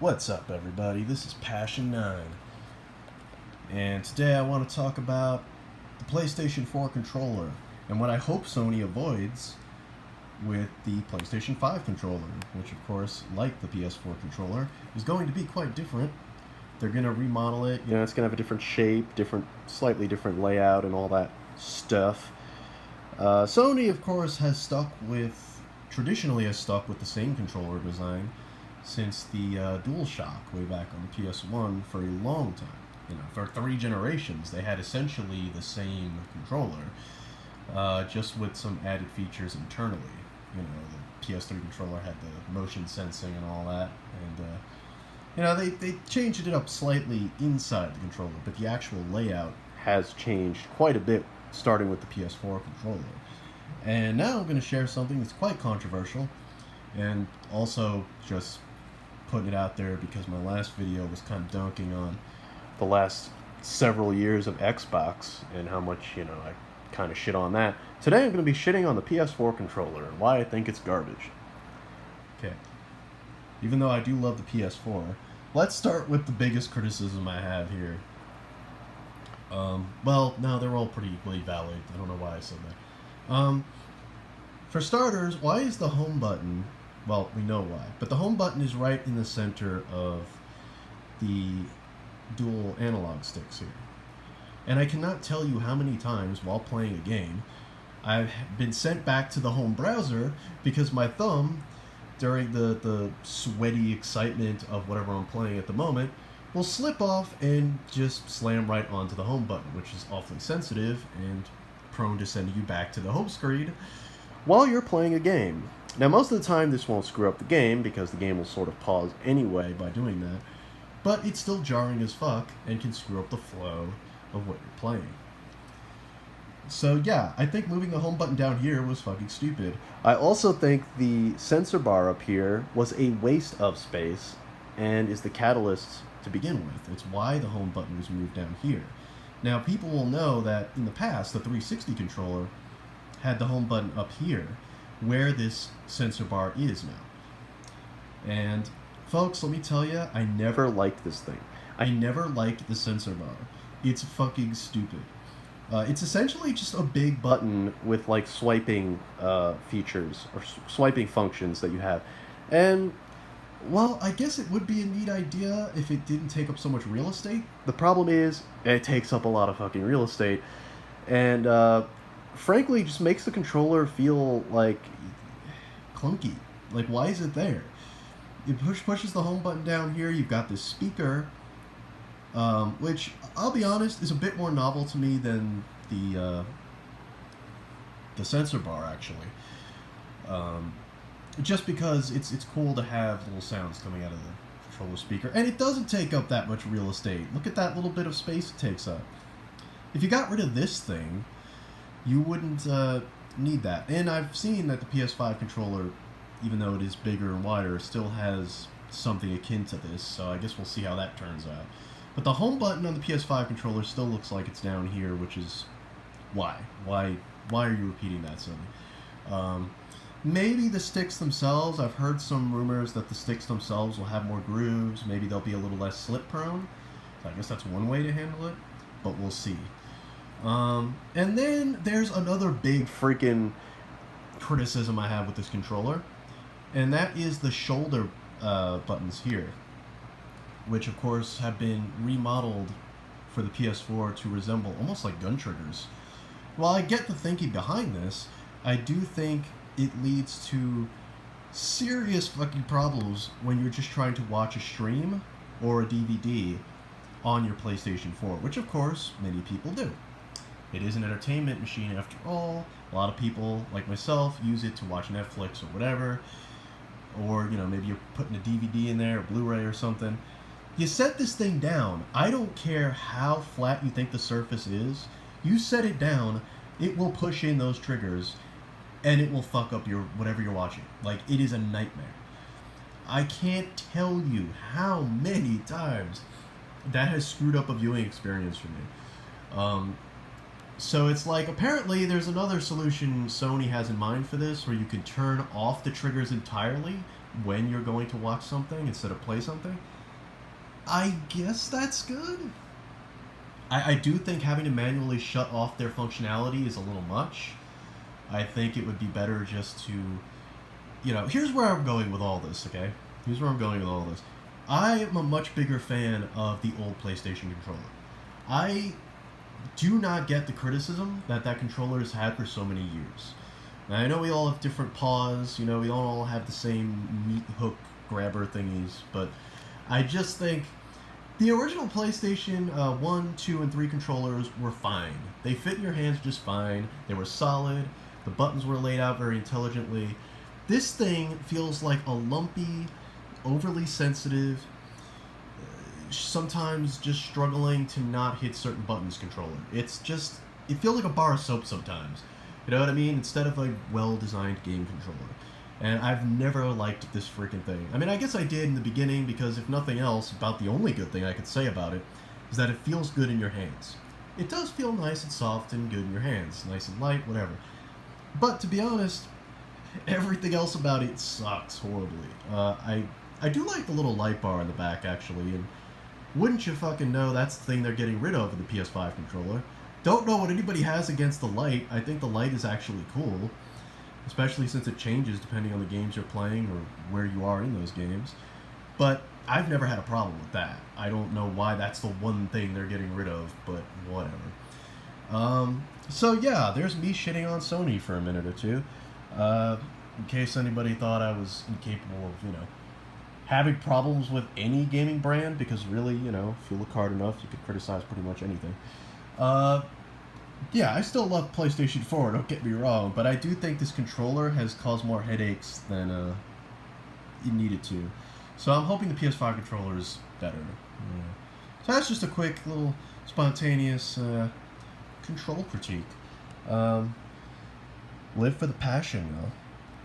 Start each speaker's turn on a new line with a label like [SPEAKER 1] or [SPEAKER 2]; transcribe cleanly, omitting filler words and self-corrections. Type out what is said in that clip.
[SPEAKER 1] What's up, everybody? This is Passion 9, and today I want to talk about the PlayStation 4 controller and what I hope Sony avoids with the PlayStation 5 controller, which, of course, like the PS4 controller, is going to be quite different. They're going to remodel it. You know, it's going to have a different shape, slightly different layout, and all that stuff. Sony, of course, traditionally has stuck with the same controller design since the DualShock way back on the PS1 for a long time. You know, for 3 generations, they had essentially the same controller, just with some added features internally. You know, the PS3 controller had the motion sensing and all that, and you know, they changed it up slightly inside the controller, but the actual layout has changed quite a bit, starting with the PS4 controller. And now I'm going to share something that's quite controversial, and also just putting it out there because my last video was kind of dunking on the last several years of Xbox and how much, you know, I kind of shit on that. Today I'm going to be shitting on the PS4 controller and why I think it's garbage. Okay. Even though I do love the PS4, let's start with the biggest criticism I have here. Well, no, they're all pretty equally valid. I don't know why I said that. For starters, why is the home button... Well, we know why. But the home button is right in the center of the dual analog sticks here. And I cannot tell you how many times while playing a game, I've been sent back to the home browser because my thumb, during the sweaty excitement of whatever I'm playing at the moment, will slip off and just slam right onto the home button, which is awfully sensitive and prone to sending you back to the home screen while you're playing a game. Now, most of the time this won't screw up the game because the game will sort of pause anyway by doing that, but it's still jarring as fuck and can screw up the flow of what you're playing. So yeah, I think moving the home button down here was fucking stupid. I also think the sensor bar up here was a waste of space and is the catalyst to begin with. It's why the home button was moved down here. Now, people will know that in the past, the 360 controller had the home button up here, where this sensor bar is now. And folks, let me tell you, I never liked this thing. I never liked the sensor bar. It's fucking stupid. It's essentially just a big button with like swiping features or swiping functions that you have. And well, I guess it would be a neat idea if it didn't take up so much real estate. The problem is it takes up a lot of fucking real estate, and frankly just makes the controller feel like clunky. Like, why is it there? It pushes the home button down here. You've got this speaker, which I'll be honest is a bit more novel to me than the sensor bar, actually. Just because it's cool to have little sounds coming out of the controller speaker, and it doesn't take up that much real estate. Look at that little bit of space it takes up. If you got rid of this thing, you wouldn't need that. And I've seen that the PS5 controller, even though it is bigger and wider, still has something akin to this, so I guess we'll see how that turns out. But the home button on the PS5 controller still looks like it's down here, which is why? Why are you repeating that, Sony? Maybe the sticks themselves, I've heard some rumors that the sticks themselves will have more grooves, maybe they'll be a little less slip prone. So I guess that's one way to handle it, but we'll see. And then there's another big freaking criticism I have with this controller, and that is the shoulder buttons here, which of course have been remodeled for the PS4 to resemble almost like gun triggers. While I get the thinking behind this, I do think it leads to serious fucking problems when you're just trying to watch a stream or a DVD on your PlayStation 4, which of course many people do. It is an entertainment machine after all. A lot of people, like myself, use it to watch Netflix or whatever. Or, you know, maybe you're putting a DVD in there, or Blu-ray or something. You set this thing down. I don't care how flat you think the surface is. You set it down, it will push in those triggers, and it will fuck up your whatever you're watching. Like, it is a nightmare. I can't tell you how many times that has screwed up a viewing experience for me. So it's like, apparently there's another solution Sony has in mind for this, where you can turn off the triggers entirely when you're going to watch something instead of play something. I guess that's good. I do think having to manually shut off their functionality is a little much. I think it would be better just to, here's where I'm going with all this, okay? Here's where I'm going with all this. I am a much bigger fan of the old PlayStation controller. I do not get the criticism that controller has had for so many years. Now, I know we all have different paws, we don't all have the same meat hook grabber thingies, but I just think the original PlayStation 1, 2, and 3 controllers were fine. They fit in your hands just fine. They were solid. The buttons were laid out very intelligently. This thing feels like a lumpy, overly sensitive, sometimes just struggling to not hit certain buttons controller. It feels like a bar of soap sometimes. You know what I mean? Instead of a well-designed game controller. And I've never liked this freaking thing. I mean, I guess I did in the beginning because if nothing else, about the only good thing I could say about it is that it feels good in your hands. It does feel nice and soft and good in your hands. Nice and light, whatever. But to be honest, everything else about it sucks horribly. I do like the little light bar in the back, actually, and wouldn't you fucking know that's the thing they're getting rid of in the PS5 controller. Don't know what anybody has against the light. I think the light is actually cool, especially since it changes depending on the games you're playing or where you are in those games. But I've never had a problem with that. I don't know why that's the one thing they're getting rid of, but whatever. So yeah, there's me shitting on Sony for a minute or two. In case anybody thought I was incapable of, having problems with any gaming brand, because really, if you look hard enough, you could criticize pretty much anything. Yeah, I still love PlayStation 4, don't get me wrong, but I do think this controller has caused more headaches than it needed to. So I'm hoping the PS5 controller is better. Yeah. So that's just a quick little spontaneous control critique. Live for the passion, though.